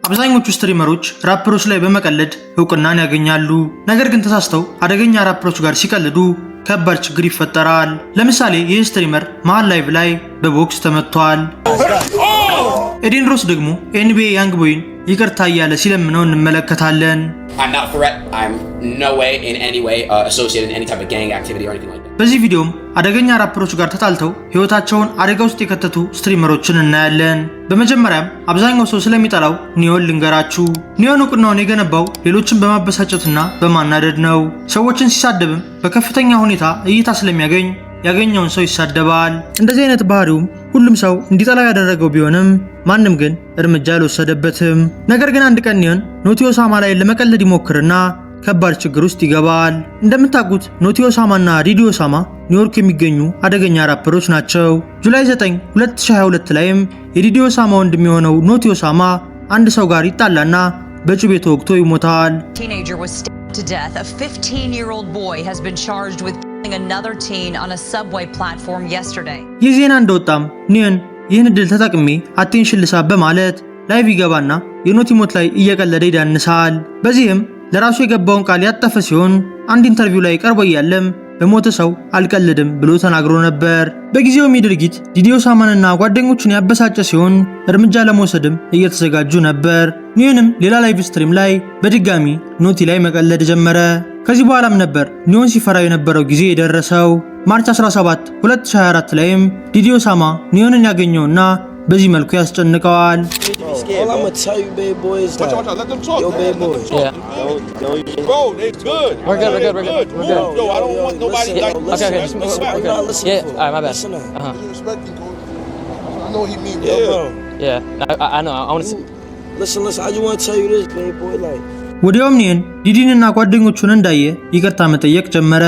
አብዛኞቹ ስትሪመሮች ራፐሮች ላይ በመቀለድ እውቅናን ያገኛሉ። ነገር ግን ተሳስተው አደገኛ ራፐሮች ጋር ሲቀልዱ ከባድ ችግር ይፈጠራል። ለምሳሌ ይህ ስትሪመር መሃል ላይቭ ላይ በቦክስ ተመቷል። ኤዲን ሮስ ደግሞ ኤንቢኤ ያንግ ቦይን ይቅርታ እያለ ሲለምነው እንመለከታለን። በዚህ ቪዲዮም አደገኛ ራፐሮች ጋር ተጣልተው ህይወታቸውን አደጋ ውስጥ የከተቱ ስትሪመሮችን እናያለን። በመጀመሪያም አብዛኛው ሰው ስለሚጠላው ኒዮን ልንገራችሁ። ኒዮን እውቅናውን የገነባው ሌሎችን በማበሳጨትና በማናደድ ነው። ሰዎችን ሲሳደብም በከፍተኛ ሁኔታ እይታ ስለሚያገኝ ያገኘውን ሰው ይሳደባል። እንደዚህ አይነት ባህሪውም ሁሉም ሰው እንዲጠላው ያደረገው ቢሆንም ማንም ግን እርምጃ አልወሰደበትም። ነገር ግን አንድ ቀን ኒዮን ኖቲ ኦሳማ ላይ ለመቀለድ ይሞክርና ከባድ ችግር ውስጥ ይገባል። እንደምታውቁት ኖቲ ኦሳማና ዲዲ ኦሳማ ኒውዮርክ የሚገኙ አደገኛ ራፐሮች ናቸው። ጁላይ 9 2022 ላይም የዲዲ ኦሳማ ወንድም የሆነው ኖቲ ኦሳማ አንድ ሰው ጋር ይጣላና በጩቤ ተወግቶ ይሞታል። ይህ ዜና እንደወጣም ኒዮን ይህን እድል ተጠቅሜ አቴንሽን ልሳብ በማለት ላይቭ ይገባና የኖቲ ሞት ላይ እየቀለደ ይዳንሳል። በዚህም ለራሱ የገባውን ቃል ያጠፈ ሲሆን አንድ ኢንተርቪው ላይ ቀርቦ እያለም በሞተ ሰው አልቀልድም ብሎ ተናግሮ ነበር። በጊዜውም ድርጊት ዲዲ ኦሳማንና ጓደኞቹን ያበሳጨ ሲሆን እርምጃ ለመውሰድም እየተዘጋጁ ነበር። ኒዮንም ሌላ ላይቭ ስትሪም ላይ በድጋሚ ኖቲ ላይ መቀለድ ጀመረ። ከዚህ በኋላም ነበር ኒዮን ሲፈራው የነበረው ጊዜ የደረሰው። ማርች 17 2024 ላይም ዲዲ ኦሳማ ኒዮንን ያገኘውና በዚህ መልኩ ያስጨንቀዋል። ወዲያውም ኒዮን ዲዲንና ጓደኞቹን እንዳየ ይቅርታ መጠየቅ ጀመረ።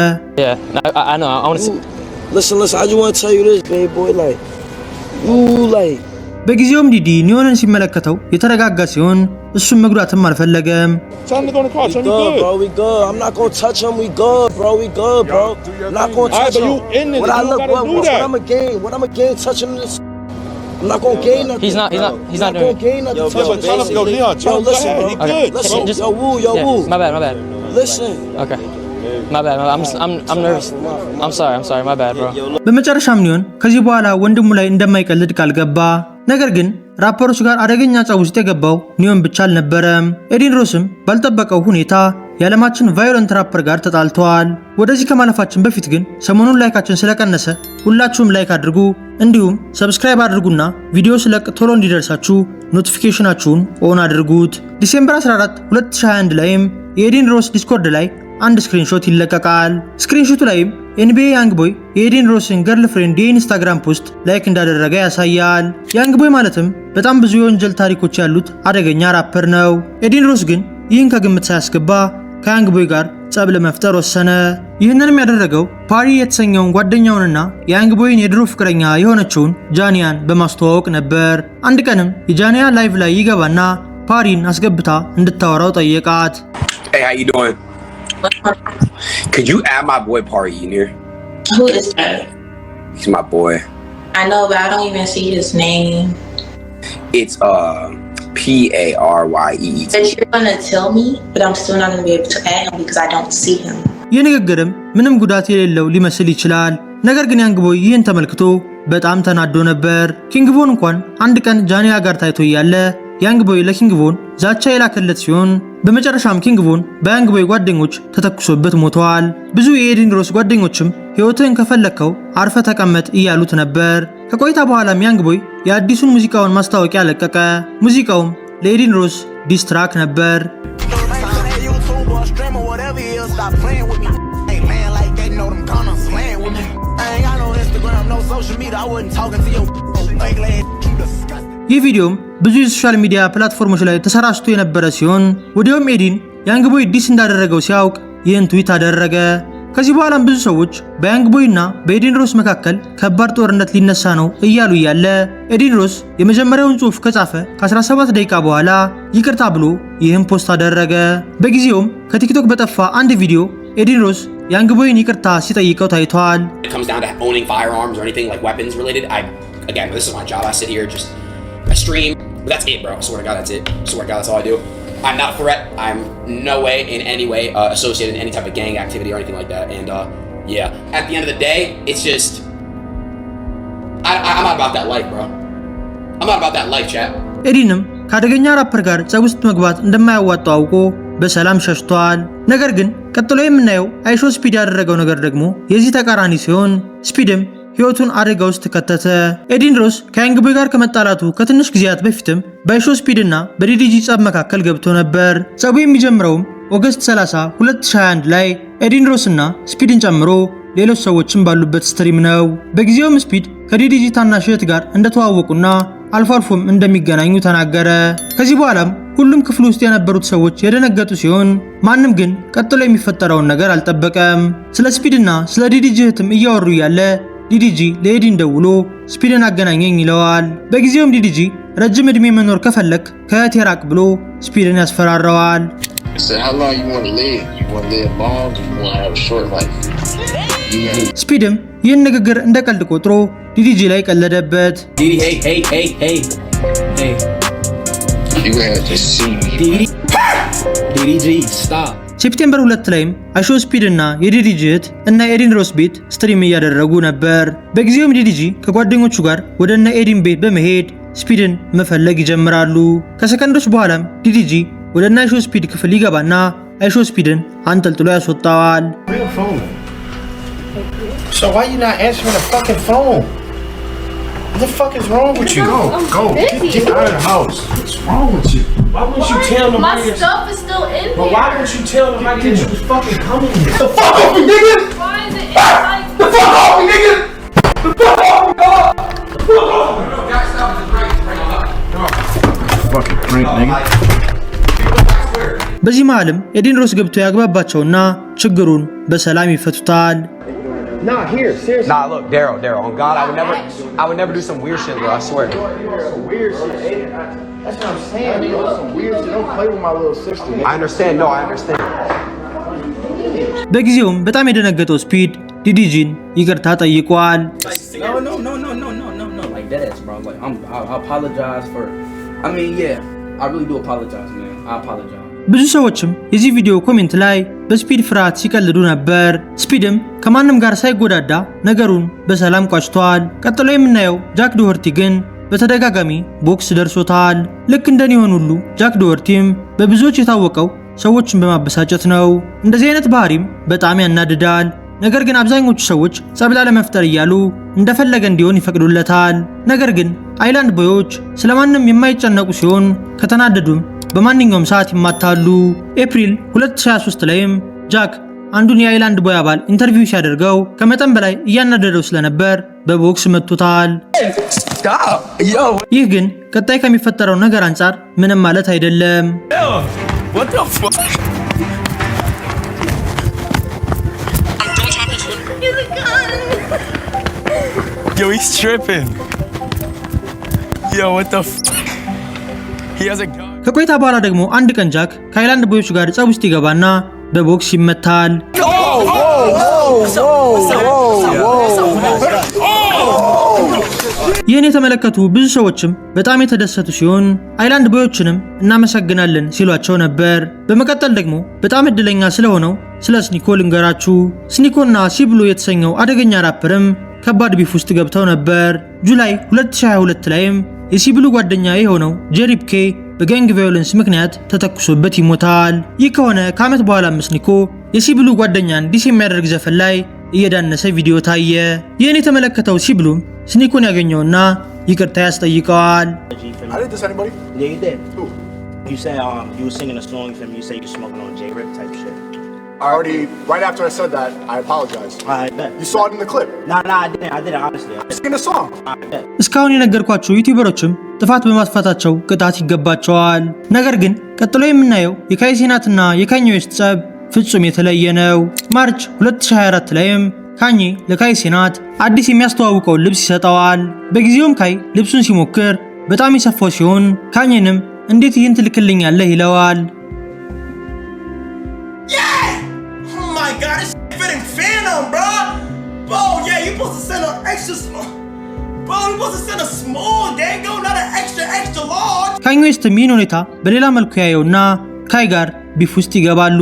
በጊዜውም ዲዲ ኒዮንን ሲመለከተው የተረጋጋ ሲሆን እሱም መጉዳትም አልፈለገም። በመጨረሻም ኒዮን ከዚህ በኋላ ወንድሙ ላይ እንደማይቀልድ ቃል ገባ። ነገር ግን ራፐሮች ጋር አደገኛ ጸብ ውስጥ የገባው ኒዮን ብቻ አልነበረም። ኤዲን ሮስም ባልጠበቀው ሁኔታ የዓለማችን ቫዮለንት ራፐር ጋር ተጣልተዋል። ወደዚህ ከማለፋችን በፊት ግን ሰሞኑን ላይካችን ስለቀነሰ ሁላችሁም ላይክ አድርጉ፣ እንዲሁም ሰብስክራይብ አድርጉና ቪዲዮ ስለቅ ቶሎ እንዲደርሳችሁ ኖቲፊኬሽናችሁን ኦን አድርጉት። ዲሴምበር 14 2021 ላይም የኤዲን ሮስ ዲስኮርድ ላይ አንድ ስክሪንሾት ይለቀቃል። ስክሪንሾቱ ላይም ኤንቢኤ ያንግ ቦይ የኤዲን ሮስን ገርል ፍሬንድ የኢንስታግራም ፖስት ላይክ እንዳደረገ ያሳያል። ያንግ ቦይ ማለትም በጣም ብዙ የወንጀል ታሪኮች ያሉት አደገኛ ራፐር ነው። ኤዲን ሮስ ግን ይህን ከግምት ሳያስገባ ከያንግ ቦይ ጋር ጸብ ለመፍጠር ወሰነ። ይህንንም ያደረገው ፓሪ የተሰኘውን ጓደኛውንና የያንግ ቦይን የድሮ ፍቅረኛ የሆነችውን ጃኒያን በማስተዋወቅ ነበር። አንድ ቀንም የጃኒያ ላይቭ ላይ ይገባና ፓሪን አስገብታ እንድታወራው ጠየቃት። Hey, how you doing? Could you add my boy Pari in here? Who is that? He's my boy. I know, but I don't even see his name. It's P-A-R-Y-E. But you're gonna tell me, but I'm still not gonna be able to add him because I don't see him. ይህ ንግግርም ምንም ጉዳት የሌለው ሊመስል ይችላል። ነገር ግን ያንግ ቦይ ይህን ተመልክቶ በጣም ተናዶ ነበር። ኪንግቮን እንኳን አንድ ቀን ጃኒያ ጋር ታይቶ እያለ ያንግ ቦይ ለኪንግቮን ዛቻ የላከለት ሲሆን በመጨረሻም ኪንግቮን በያንግ ቦይ ጓደኞች ተተኩሶበት ሞተዋል። ብዙ የኤዲን ሮስ ጓደኞችም ሕይወትን ከፈለከው አርፈ ተቀመጥ እያሉት ነበር። ከቆይታ በኋላም ያንግ ቦይ የአዲሱን ሙዚቃውን ማስታወቂያ ለቀቀ። ሙዚቃውም ለኤዲን ሮስ ዲስትራክ ነበር። ይህ ቪዲዮም ብዙ የሶሻል ሚዲያ ፕላትፎርሞች ላይ ተሰራጭቶ የነበረ ሲሆን ወዲያውም ኤዲን ያንግ ቦይ ዲስ እንዳደረገው ሲያውቅ ይህን ትዊት አደረገ። ከዚህ በኋላም ብዙ ሰዎች በያንግ ቦይ እና በኤዲን ሮስ መካከል ከባድ ጦርነት ሊነሳ ነው እያሉ እያለ ኤዲን ሮስ የመጀመሪያውን ጽሑፍ ከጻፈ ከ17 ደቂቃ በኋላ ይቅርታ ብሎ ይህን ፖስት አደረገ። በጊዜውም ከቲክቶክ በጠፋ አንድ ቪዲዮ ኤዲን ሮስ ያንግ ቦይን ይቅርታ ሲጠይቀው ታይቷል። Again, this is my job. I sit here, just I stream, But that's it, bro. I swear to God, that's it. I swear to God, that's all I do. I'm not a threat. I'm no way in any way associated in any type of gang activity or anything like that. And yeah, at the end of the day, it's just I'm not about that life, bro. I'm not about that life, chat. ኤዲንም ከአደገኛ ራፐር ጋር ጸብ ውስጥ መግባት እንደማያዋጣው አውቆ በሰላም ሸሽቷል። ነገር ግን ቀጥሎ የምናየው አይሾ ስፒድ ያደረገው ነገር ደግሞ የዚህ ተቃራኒ ሲሆን ስፒድም ህይወቱን አደጋ ውስጥ ከተተ። ኤዲን ሮስ ከያንግ ቦይ ጋር ከመጣላቱ ከትንሽ ጊዜያት በፊትም በአይሾ ስፒድ እና በዲዲጂ ጸብ መካከል ገብቶ ነበር። ጸቡ የሚጀምረውም ኦገስት 30 2021 ላይ ኤዲን ሮስ እና ስፒድን ጨምሮ ሌሎች ሰዎችም ባሉበት ስትሪም ነው። በጊዜውም ስፒድ ከዲዲጂ ታናሽ እህት ጋር እንደተዋወቁና አልፎ አልፎም እንደሚገናኙ ተናገረ። ከዚህ በኋላም ሁሉም ክፍል ውስጥ የነበሩት ሰዎች የደነገጡ ሲሆን ማንም ግን ቀጥሎ የሚፈጠረውን ነገር አልጠበቀም። ስለ ስፒድና ስለ ዲዲጂ እህትም እያወሩ ያለ ዲዲጂ ለኤዲን ደውሎ ስፒድን አገናኘኝ ይለዋል። በጊዜውም ዲዲጂ ረጅም ዕድሜ መኖር ከፈለክ ከእህቴ ራቅ ብሎ ስፒድን ያስፈራረዋል። ስፒድም ይህን ንግግር እንደ ቀልድ ቆጥሮ ዲዲጂ ላይ ቀለደበት። ሴፕቴምበር 2 ላይም አይሾ ስፒድ እና የዲዲጂ እህት እና ኤዲን ሮስ ቤት ስትሪም እያደረጉ ነበር። በጊዜውም ዲዲጂ ከጓደኞቹ ጋር ወደ እነ ኤዲን ቤት በመሄድ ስፒድን መፈለግ ይጀምራሉ። ከሰከንዶች በኋላም ዲዲጂ ወደ እነ አይሾ ስፒድ ክፍል ይገባና አይሾ ስፒድን አንጠልጥሎ ያስወጣዋል። So why you not answering the fucking phone? What the fuck is wrong with you? Go. Get out of the house. What's wrong with you? Why wouldn't you tell them? My stuff is still in here. But why wouldn't you tell them that you was fucking coming here? The fuck off me, nigga! Why is it like... The fuck off me, nigga! The fuck off me, dog! The fuck off me! Fucking prank, nigga. በዚህ መሃልም ኤዲን ሮስ ገብቶ ያግባባቸውና ችግሩን በሰላም ይፈቱታል። Nah, here, seriously. Nah, look, Daryl, on God, I would never do some weird shit, bro, I swear. Some weird shit. That's what I'm saying, nigga. Some weird shit. Don't play with my little sister, nigga. I understand, no, I understand. በጊዜውም በጣም የደነገጠው ስፒድ ዲዲጂን ይቅርታ ጠይቋል። No. Like that ass, bro. Like I apologize for. I mean, yeah, I really do apologize, man. I apologize. ብዙ ሰዎችም የዚህ ቪዲዮ ኮሜንት ላይ በስፒድ ፍርሃት ሲቀልዱ ነበር። ስፒድም ከማንም ጋር ሳይጎዳዳ ነገሩን በሰላም ቋጭቷል። ቀጥሎ የምናየው ጃክ ዶኸርቲ ግን በተደጋጋሚ ቦክስ ደርሶታል። ልክ እንደኒሆን ሁሉ ጃክ ዶኸርቲም በብዙዎች የታወቀው ሰዎችን በማበሳጨት ነው። እንደዚህ አይነት ባህሪም በጣም ያናድዳል። ነገር ግን አብዛኞቹ ሰዎች ጸብ ላለመፍጠር እያሉ እንደፈለገ እንዲሆን ይፈቅዱለታል። ነገር ግን አይላንድ ቦዮች ስለማንም የማይጨነቁ ሲሆን ከተናደዱም በማንኛውም ሰዓት ይማታሉ። ኤፕሪል 2023 ላይም ጃክ አንዱን የአይላንድ ቦይ አባል ኢንተርቪው ሲያደርገው ከመጠን በላይ እያናደደው ስለነበር በቦክስ መቱታል። ይህ ግን ቀጣይ ከሚፈጠረው ነገር አንጻር ምንም ማለት አይደለም። Yo, he's tripping. Yo, what the f***? He has a gun. ከቆይታ በኋላ ደግሞ አንድ ቀን ጃክ ከአይላንድ ቦዮች ጋር ጸብ ውስጥ ይገባና በቦክስ ይመታል። ይህን የተመለከቱ ብዙ ሰዎችም በጣም የተደሰቱ ሲሆን አይላንድ ቦዮችንም እናመሰግናለን ሲሏቸው ነበር። በመቀጠል ደግሞ በጣም እድለኛ ስለሆነው ስለ ስኒኮ ልንገራችሁ። ስኒኮና ሲብሎ የተሰኘው አደገኛ ራፐርም ከባድ ቢፍ ውስጥ ገብተው ነበር። ጁላይ 2022 ላይም የሲብሉ ጓደኛ የሆነው ጄሪፕኬ በጋንግ ቫዮለንስ ምክንያት ተተኩሶበት ይሞታል። ይህ ከሆነ ከዓመት በኋላ ስኒኮ የሲብሉ ጓደኛን ዲስ የሚያደርግ ዘፈን ላይ እየዳነሰ ቪዲዮ ታየ። ይህን የተመለከተው ሲብሉም ስኒኮን ያገኘውና ይቅርታ ያስጠይቀዋል። I did this, anybody? Yeah, you did. Who? You said you were singing a song for him. You said you're smoking on J-Rip type shit. Right after I said that, I apologize. I bet. You saw it in the clip. Nah, I didn't, honestly. Sing a song. I bet. እስካሁን የነገርኳችሁ ዩቲዩበሮችም ጥፋት በማጥፋታቸው ቅጣት ይገባቸዋል። ነገር ግን ቀጥሎ የምናየው የካይሴናትና የካኝ ዌስት ጸብ ፍጹም የተለየ ነው። ማርች 2024 ላይም ካኝ ለካይሴናት አዲስ የሚያስተዋውቀውን ልብስ ይሰጠዋል። በጊዜውም ካይ ልብሱን ሲሞክር በጣም የሰፋው ሲሆን ካኝንም እንዴት ይህን ትልክልኛለህ ይለዋል። My God, this fitting Phantom, bro. Bro, yeah, you supposed to send an extra small. Bro, he supposed to send a small, dango, not an extra large. ካኝ ዌስት ይህን ሁኔታ በሌላ መልኩ ያየውና ካይ ጋር ቢፍ ውስጥ ይገባሉ።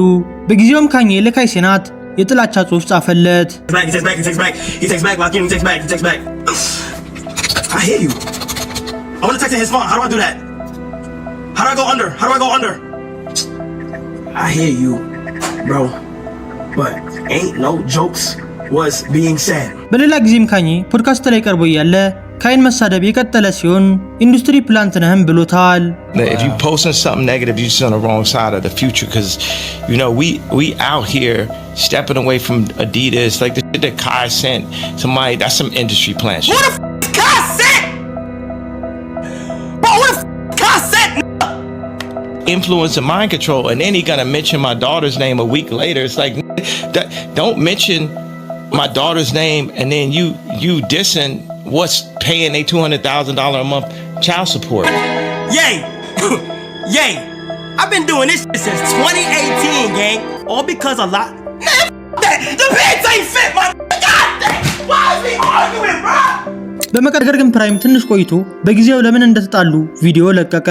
በጊዜውም ካኝ ለካይ ሴናት የጥላቻ ጽሑፍ ጻፈለት። He takes back, Joaquin, he takes back. I hear you. I want to text his phone. How do I do that? How do I go under? I hear you, bro. But ain't no jokes was being said. በሌላ ጊዜም ካኝ ፖድካስት ላይ ቀርቦ ያለ ካይን መሳደብ የቀጠለ ሲሆን ኢንዱስትሪ ፕላንት ነህም ብሎታል። If you posting something negative, you're just on the wrong side of the future, because you know we out here stepping away from Adidas, like the shit that Kai sent somebody. That's some industry plant shit. Who the f Kai sent? Bro, who the f Kai sent? Influence and mind control, and then he gonna mention my daughter's name a week later. It's like, don't mention my daughter's name and then you dissing what's paying a $200,000 a month child support. Yay! Yay! I've been doing this shit since 2018, gang. All because a lot. Man, that. The pants ain't fit, my God damn! Why is we arguing, bro? በመቀጠል ግን ፕራይም ትንሽ ቆይቶ በጊዜው ለምን እንደተጣሉ ቪዲዮ ለቀቀ።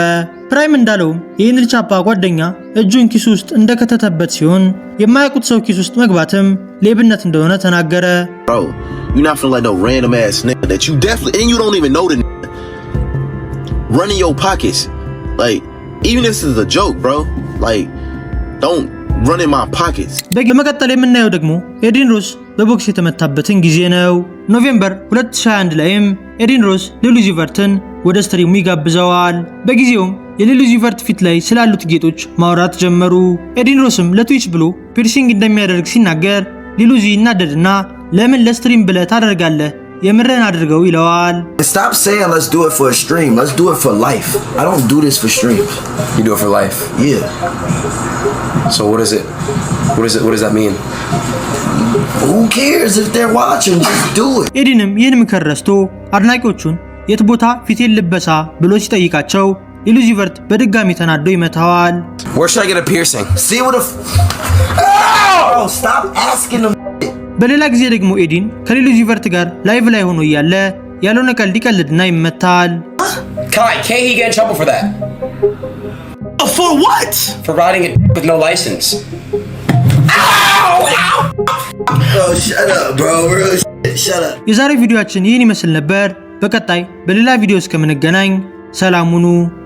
ፕራይም እንዳለው የሄንሪ ቻፓ ጓደኛ እጁን ኪስ ውስጥ እንደከተተበት ሲሆን የማያውቁት ሰው ኪስ ውስጥ መግባትም ሌብነት እንደሆነ ተናገረ። Bro, you're not finna let no random ass nigga that you definitely, and you don't even know the nigga, run in your pockets. Like, even if this is a joke, bro, like, don't run in my pockets. በመቀጠል የምናየው ደግሞ ኤዲን ሮስ በቦክስ የተመታበትን ጊዜ ነው። ኖቬምበር 2021 ላይም ኤዲን ሮስ ሊሉዚ ቨርትን ወደ ስትሪሙ ይጋብዘዋል። በጊዜውም የሊሉዚ ቨርት ፊት ላይ ስላሉት ጌጦች ማውራት ጀመሩ። ኤዲን ሮስም ለትዊች ብሎ ፒርሲንግ እንደሚያደርግ ሲናገር ሊሉዚ እናደድና ለምን ለስትሪም ብለህ ታደርጋለህ? የምረን አድርገው ይለዋል። Stop saying let's do it for a stream. Let's do it for life. I don't do this for streams. You do it for life? Yeah. So what is it? What does that mean? Who cares if they're watching? Just do it. ኤዲንም ይህን ምክር ረስቶ አድናቂዎቹን የት ቦታ ፊቴን ልበሳ ብሎ ሲጠይቃቸው ሊሉዚ ቨርት በድጋሚ ተናዶ ይመታዋል። Where should I get a piercing? See what Oh, stop asking them. በሌላ ጊዜ ደግሞ ኤዲን ከሊሉዚ ቨርት ጋር ላይቭ ላይ ሆኖ እያለ ያልሆነ ቀልድ ይቀልድና ይመታል። Kai, can't he get in trouble for that? For what? For riding it with no license. Oh, shut up, bro. Real shit. Shut up. የዛሬ ቪዲዮአችን ይህን ይመስል ነበር። በቀጣይ በሌላ ቪዲዮ እስከምንገናኝ ሰላም ሁኑ።